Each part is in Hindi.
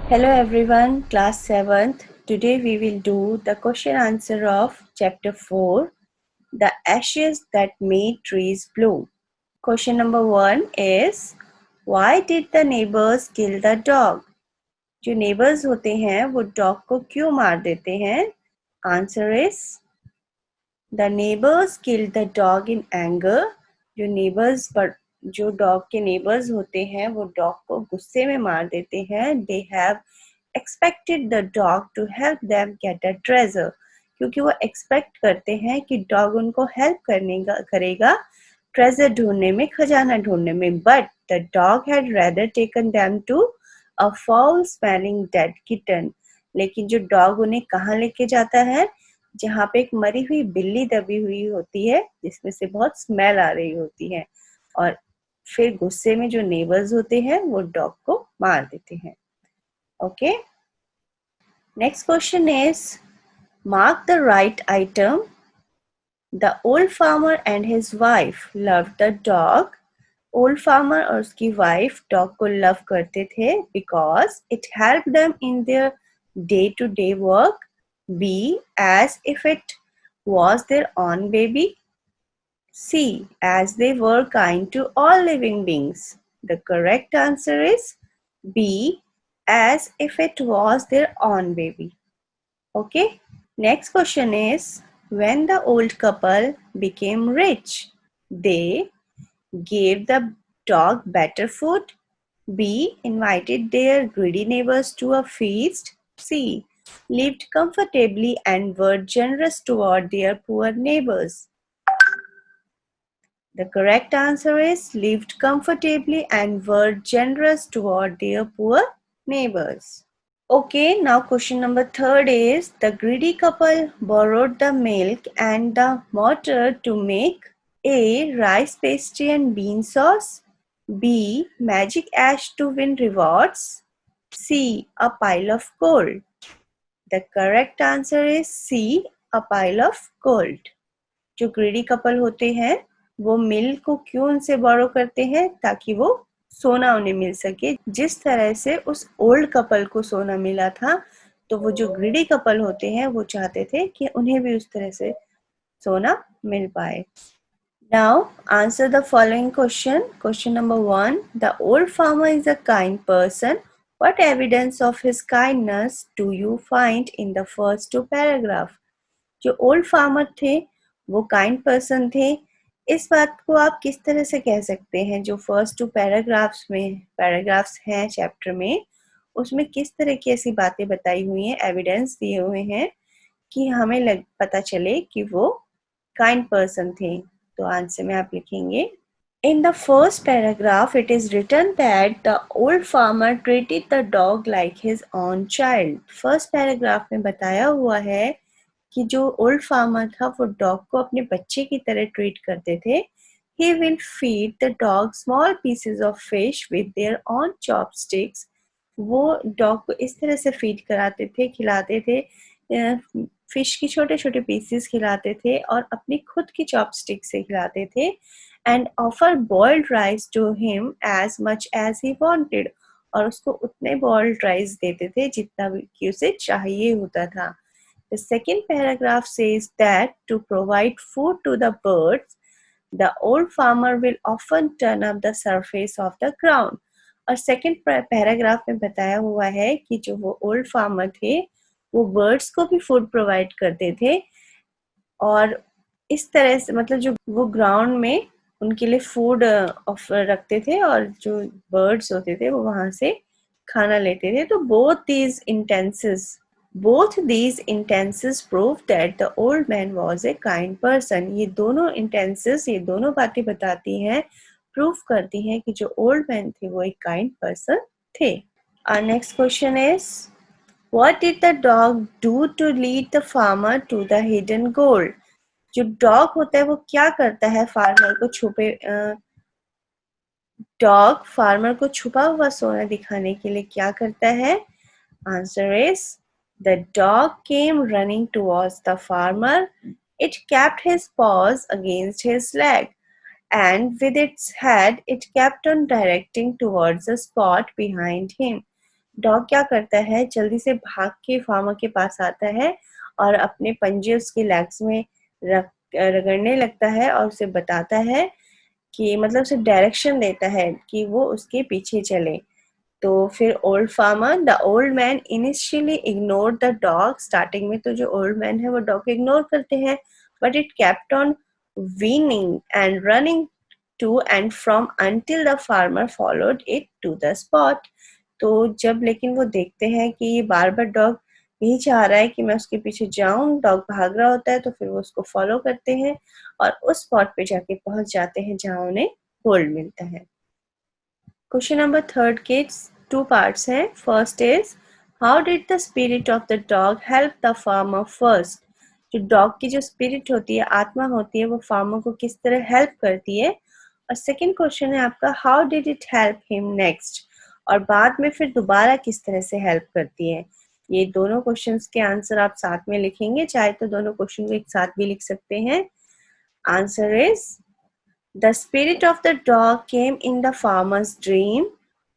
Hello everyone, class 7th. Today we will do the question answer of chapter 4, The Ashes That Made Trees Bloom. Question number 1 is, why did the neighbors kill the dog? जो neighbors होते हैं वो dog को क्यों मार देते हैं? Answer is, the neighbors killed the dog in anger. जो dog के neighbors होते हैं वो dog को गुस्से में मार देते हैं. They have expected the dog to help them get a treasure. क्योंकि वो expect करते हैं कि dog उनको help करेगा treasure ढूंढने में, खजाना ढूंढने में. But the dog had rather taken them to a foul smelling dead kitten. लेकिन जो dog उन्हें कहाँ लेके जाता है? जहाँ पे एक मरी हुई बिल्ली दबी हुई होती है जिसमें से बहुत स्मेल आ रही होती है, और फिर गुस्से में जो नेबर्स होते हैं वो डॉग को मार देते हैं. Okay, next question is mark the right item. The old farmer and his wife love the dog. Old farmer और उसकी वाइफ डॉग को लव करते थे because it help them in their day to day work. B, as if it was their own baby. C, as they were kind to all living beings. The correct answer is B, as if it was their own baby. Okay, next question is, when the old couple became rich, they gave the dog better food. B, invited their greedy neighbors to a feast. C, lived comfortably and were generous toward their poor neighbors. The correct answer is lived comfortably and were generous toward their poor neighbors. Okay, now question number 3 is, the greedy couple borrowed the milk and the mortar to make A, rice pastry and bean sauce. B, magic ash to win rewards. C, a pile of gold. The correct answer is C, a pile of gold. जो ग्रीडी कपल होते हैं वो मिल्क को क्यों उनसे बोरो करते हैं? ताकि वो सोना उन्हें मिल सके. जिस तरह से उस ओल्ड कपल को सोना मिला था, तो वो जो ग्रीडी कपल होते हैं वो चाहते थे कि उन्हें भी उस तरह से सोना मिल पाए. Now answer the following question. Question number 1. The old farmer is a kind person. What evidence of his kindness do you find in the first 2 paragraph? जो ओल्ड फार्मर थे वो काइंड पर्सन थे. इस बात को आप किस तरह से कह सकते हैं? जो फर्स्ट 2 पैराग्राफ्स हैं चैप्टर में, उसमें किस तरह की ऐसी बातें बताई हुई हैं, एविडेंस दिए हुए हैं कि हमें पता चले कि वो काइंड पर्सन थे. तो आंसर में आप लिखेंगे, in the first paragraph it is written that the old farmer treated the dog like his own child. First paragraph में बताया हुआ है कि जो ओल्ड फार्मर था वो डॉग को अपने बच्चे की तरह ट्रीट करते थे. He will feed the dog small pieces of fish with their own chopsticks. वो डॉग को इस तरह से फीड कराते थे, खिलाते थे, फिश की छोटे छोटे पीसेस खिलाते थे और अपनी खुद की चॉपस्टिक से खिलाते थे. And offer boiled rice to him as much as he wanted. और उसको उतने बॉइल्ड राइस देते थे जितना कि उसे चाहिए होता था. The second paragraph says that to provide food to the birds, the old farmer will often turn up the surface of the ground. और सेकेंड पैराग्राफ में बताया हुआ है कि जो वो ओल्ड फार्मर थे वो बर्ड्स को भी फूड प्रोवाइड करते थे, और इस तरह से मतलब जो वो ग्राउंड में उनके लिए फूड ऑफर रखते थे और जो बर्ड्स होते थे वो वहां से खाना लेते थे. तो both these instances prove that the old man was a kind person. ये दोनों instances, ये दोनों बातें बताती हैं, प्रूफ करती हैं कि जो ओल्ड मैन थे वो एक काइंड पर्सन थे. Our next question is, what did the dog do to lead the farmer to the hidden gold? जो डॉग होता है वो क्या करता है डॉग फार्मर को छुपा हुआ सोना दिखाने के लिए क्या करता है? Answer is, the dog came running towards the farmer. It kept his paws against his leg, and with its head it kept on directing towards the spot behind him. Dog क्या करता है, जल्दी से भाग के फार्मर के पास आता है और अपने पंजे उसके लेग्स में रगड़ने लगता है और उसे बताता है कि मतलब उसे डायरेक्शन देता है कि वो उसके पीछे चले। तो फिर old farmer, the old man initially ignore the dog, starting में तो जो ओल्ड मैन है वो डॉग को इग्नोर करते हैं, but it kept on whining and running to and from until the farmer followed it to the spot। तो जब लेकिन वो देखते हैं कि ये बार बार डॉग यही चाह रहा है कि मैं उसके पीछे जाऊं, डॉग भाग रहा होता है, तो फिर वो उसको फॉलो करते हैं और उस स्पॉट पे जाके पहुंच जाते हैं जहां उन्हें गोल्ड मिलता है। क्वेश्चन नंबर थर्ड के टू पार्ट्स हैं। First is how did the spirit of the dog help the farmer first. जो डॉग की जो स्पिरिट होती है, आत्मा होती है, वो फार्मर को किस तरह हेल्प करती है। और सेकंड क्वेश्चन है आपका how did it help him next, और बाद में फिर दोबारा किस तरह से हेल्प करती है। ये दोनों क्वेश्चंस के आंसर आप साथ में लिखेंगे, चाहे तो दोनों क्वेश्चन को एक साथ भी लिख सकते हैं। Answer is the spirit of the dog came in the farmers dream.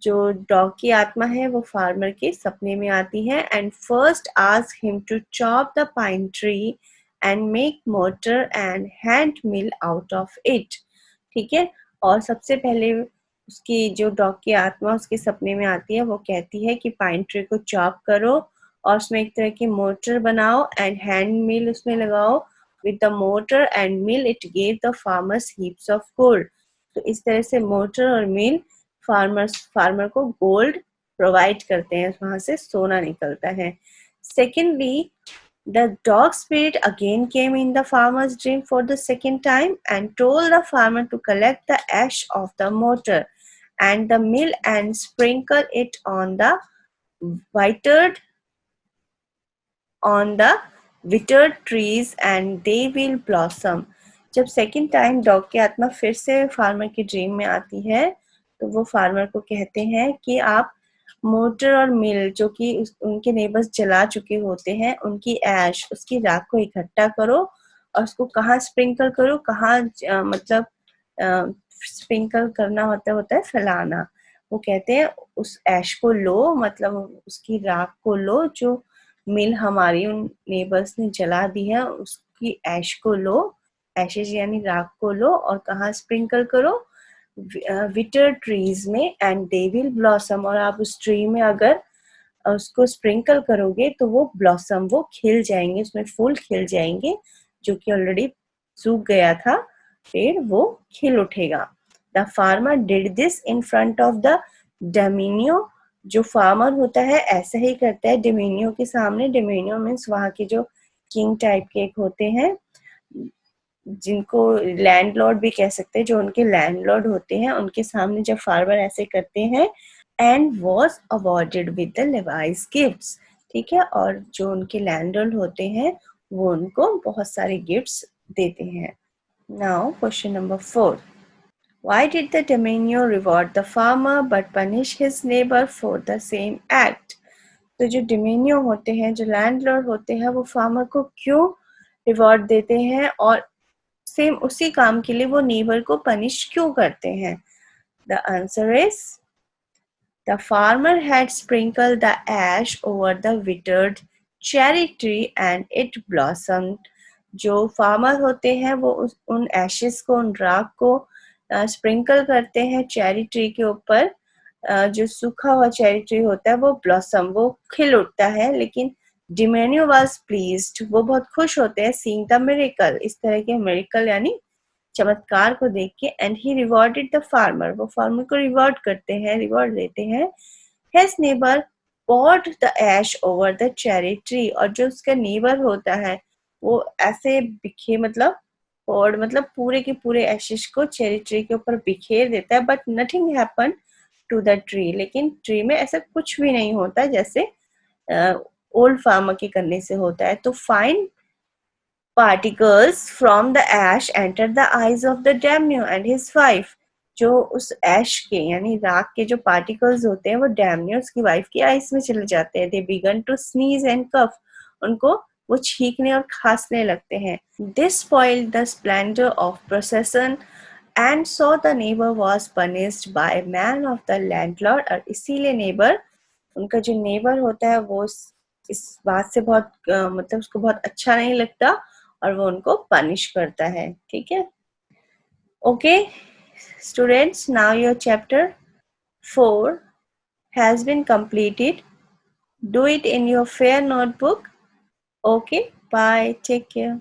जो डॉग की आत्मा है वो फार्मर के सपने में आती है and first ask him to chop the pine tree and make mortar and hand mill out of it. ठीक है, और सबसे पहले उसकी जो डॉग की आत्मा उसके सपने में आती है, वो कहती है कि पाइन ट्री को चॉप करो और उसमें एक तरह की मोटर बनाओ एंड हैंड मिल उसमें लगाओ। With the motor and mill, it gave the farmers heaps of gold। तो इस तरह से मोटर और मिल फार्मर को गोल्ड प्रोवाइड करते हैं, वहां से सोना निकलता है। Secondly, the dog spirit again came in the farmer's dream for the second time and told the farmer to collect the ash of the motor and the mill and sprinkle it on the withered on the withered trees and they will blossom। जब सेकंड टाइम डॉग की आत्मा फिर से फार्मर की ड्रीम में आती है, तो वो फार्मर को कहते हैं कि आप मोटर और मिल जो कि उनके नेबर्स जला चुके होते हैं, उनकी ऐश, उसकी राख को इकट्ठा करो और उसको कहाँ स्प्रिंकल करो, कहाँ मतलब स्प्रिंकल करना होता है फैलाना। वो कहते हैं उस ऐश को लो, मतलब उसकी राख को लो जो मिल हमारी उन नेबर्स ने जला दी है, उसकी ऐश को लो, एशेज यानी राख को लो और कहाँ स्प्रिंकल करो, विटर ट्रीज में एंड दे विल ब्लॉसम। और आप उस ट्री में अगर उसको स्प्रिंकल करोगे तो वो ब्लॉसम, वो खिल जाएंगे, उसमें फूल खिल जाएंगे, जो कि ऑलरेडी सूख गया था पेड़, वो खिल उठेगा। The farmer did this in front of the dominion. जो फार्मर होता है ऐसा ही करता है डोमिनियो के सामने। डोमिनियो मीन्स वहां के जो किंग टाइप के एक होते हैं, जिनको लैंडलॉर्ड भी कह सकते हैं, जो उनके लैंडलॉर्ड होते हैं, उनके सामने जब फार्मर ऐसे करते हैं and was awarded with the Levi's gifts. ठीक है, और जो उनके लैंडलॉर्ड होते हैं वो उनको बहुत सारे गिफ्ट्स देते हैं। Now question number 4, why did the dominio reward the farmer but punish his neighbor for the same act। तो जो डोमिनियो होते हैं, जो लैंडलॉर्ड होते हैं, वो फार्मर को क्यों रिवॉर्ड देते हैं और सेम उसी काम के लिए वो नेबर को पनिश क्यों करते हैं। The answer is the farmer had sprinkled the ash over the withered cherry tree and it blossomed। जो फार्मर होते हैं वो उन एशेस को, उन राख को स्प्रिंकल करते हैं चेरी ट्री के ऊपर। जो सूखा हुआ चेरी ट्री होता है वो ब्लॉसम, वो खिल उठता है। लेकिन डिमेनियो वाज प्लीज्ड, वो बहुत खुश होते हैं सीइंग द मिरेकल, इस तरह के मिरेकल यानी चमत्कार को देख के। And he rewarded the farmer, वो फार्मर को रिवॉर्ड करते हैं, रिवॉर्ड देते हैं। His neighbour poured the ash over the cherry tree। और जो उसका नेबर होता है वो ऐसे बिखे, मतलब poured मतलब पूरे के पूरे एशेस को चेरी ट्री के ऊपर बिखेर देता है, but nothing happen to the tree. लेकिन ट्री में ऐसा कुछ भी नहीं होता जैसे ओल्ड फार्मर के करने से होता है। तो fine particles from the ash entered the eyes of the Damnio and his wife। जो उस ऐश के यानी राख के जो पार्टिकल्स होते हैं वो डैम्नियो उसकी वाइफ की आईज में चले जाते हैं। They began to sneeze and cough, उनको वो छींकने और खांसने लगते हैं। This spoiled the splendour of procession and so the neighbour was punished by man of the landlord. और इसीलिए नेबर उनका जो नेबर होता है वो इस बात से बहुत मतलब उसको बहुत अच्छा नहीं लगता और वो उनको पनिश करता है. ठीक है. Okay, students, now your chapter 4 has been completed. Do it in your fair notebook. Okay, bye. Take care.